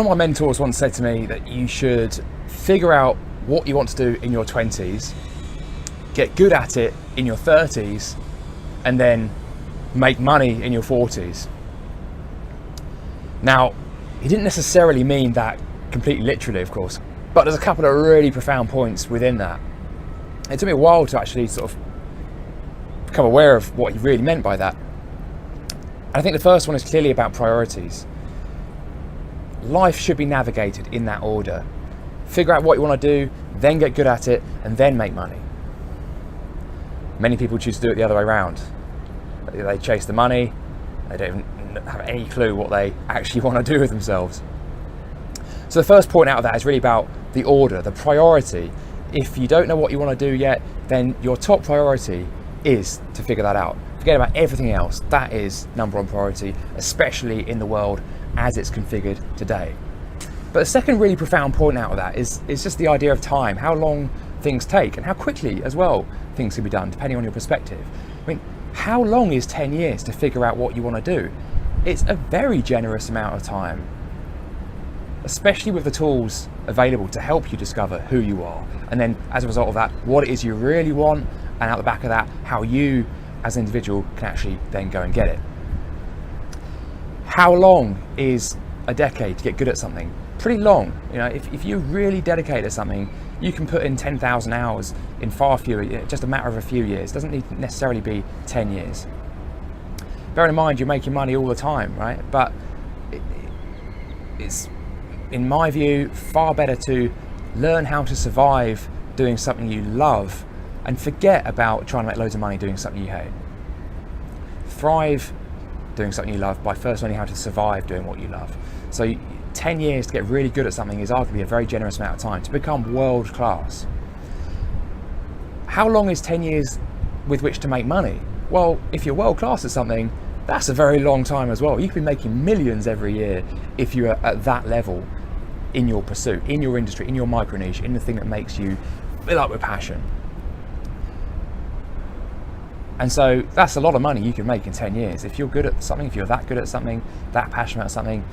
One of my mentors once said to me that you should figure out what you want to do in your 20s, get good at it in your 30s, and then make money in your 40s. Now, he didn't necessarily mean that completely literally, of course, but there's a couple of really profound points within that. It took me a while to actually sort of become aware of what he really meant by that. And I think the first one is clearly about priorities. Life should be navigated in that order. Figure out what you want to do, then get good at it, and then make money. Many people choose to do it the other way around. They chase the money, they don't even have any clue what they actually want to do with themselves. So the first point out of that is really about the order, the priority. If you don't know what you want to do yet, then your top priority is to figure that out. Forget about everything else. That is number one priority, especially in the world as it's configured today. But the second really profound point out of that is just the idea of time, how long things take and how quickly as well things can be done, depending on your perspective. I mean, how long is 10 years to figure out what you want to do? It's a very generous amount of time, especially with the tools available to help you discover who you are. And then as a result of that, what it is you really want, and out the back of that, how you as an individual can actually then go and get it. How long is a decade to get good at something? Pretty long. You know, if you really dedicate to something, you can put in 10,000 hours in far fewer, just a matter of a few years. It doesn't need to necessarily be 10 years. Bear in mind, you're making money all the time, right? But it's, in my view, far better to learn how to survive doing something you love and forget about trying to make loads of money doing something you hate. Thrive doing something you love by first learning how to survive doing what you love. So 10 years to get really good at something is arguably a very generous amount of time to become world class. How long is 10 years with which to make money? Well, if you're world class at something, that's a very long time as well. You could be making millions every year if you're at that level in your pursuit, in your industry, in your micro niche, in the thing that makes you fill up with passion. And so that's a lot of money you can make in 10 years. If you're good at something, if you're that good at something, that passionate about something,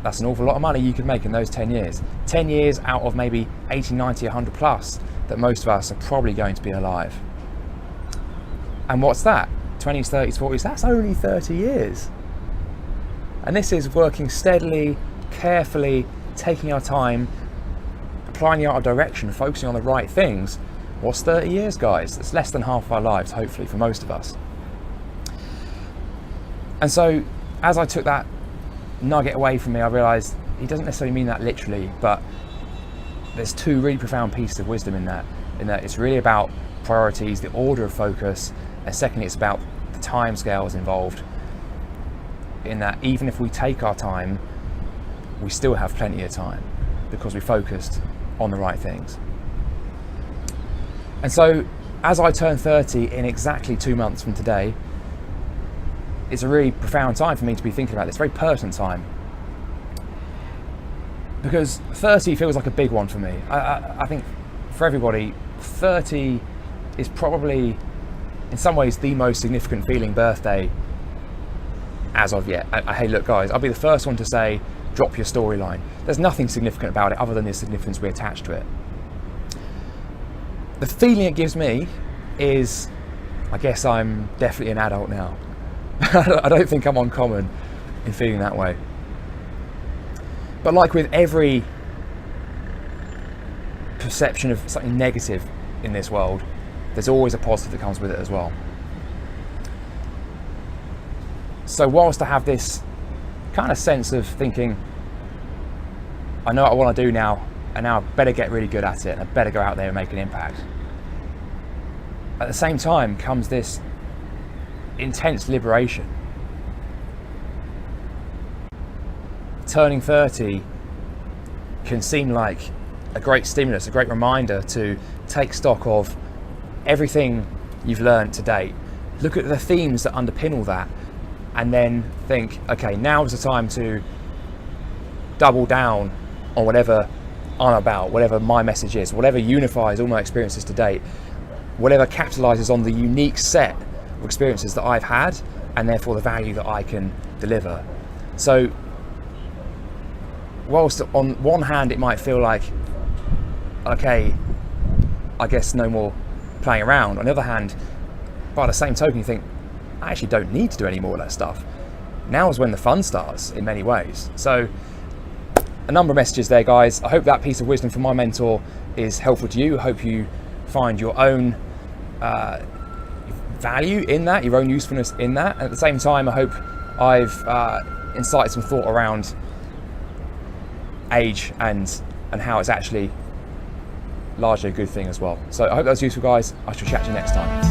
that's an awful lot of money you could make in those 10 years. 10 years out of maybe 80, 90, 100 plus that most of us are probably going to be alive. And what's that? 20s, 30s, 40s, that's only 30 years. And this is working steadily, carefully, taking our time, applying the art of direction, focusing on the right things. What's 30 years, guys? That's less than half of our lives, hopefully, for most of us. And so, as I took that nugget away from me, I realised he doesn't necessarily mean that literally, but there's two really profound pieces of wisdom in that it's really about priorities, the order of focus, and secondly, it's about the time scales involved, in that even if we take our time, we still have plenty of time because we focused on the right things. And so as I turn 30 in exactly 2 months from today, it's a really profound time for me to be thinking about this, very pertinent time. Because 30 feels like a big one for me. I think for everybody, 30 is probably in some ways the most significant feeling birthday as of yet. Hey look guys, I'll be the first one to say, drop your storyline. There's nothing significant about it other than the significance we attach to it. The feeling it gives me is, I guess I'm definitely an adult now. I don't think I'm uncommon in feeling that way. But like with every perception of something negative in this world, there's always a positive that comes with it as well. So whilst I have this kind of sense of thinking, I know what I want to do now, and now I better get really good at it, and I better go out there and make an impact. At the same time comes this intense liberation. Turning 30 can seem like a great stimulus, a great reminder to take stock of everything you've learned to date. Look at the themes that underpin all that, and then think, okay, now is the time to double down on whatever I'm about, whatever my message is, whatever unifies all my experiences to date, whatever capitalizes on the unique set of experiences that I've had, and therefore the value that I can deliver. So whilst on one hand it might feel like, okay, I guess no more playing around, on the other hand, by the same token, you think, I actually don't need to do any more of that stuff. Now is when the fun starts in many ways. So a number of messages there, guys. I hope that piece of wisdom from my mentor is helpful to you. I hope you find your own value in that, your own usefulness in that. And at the same time, I hope I've incited some thought around age and how it's actually largely a good thing as well. So I hope that was useful, guys. I shall chat to you next time.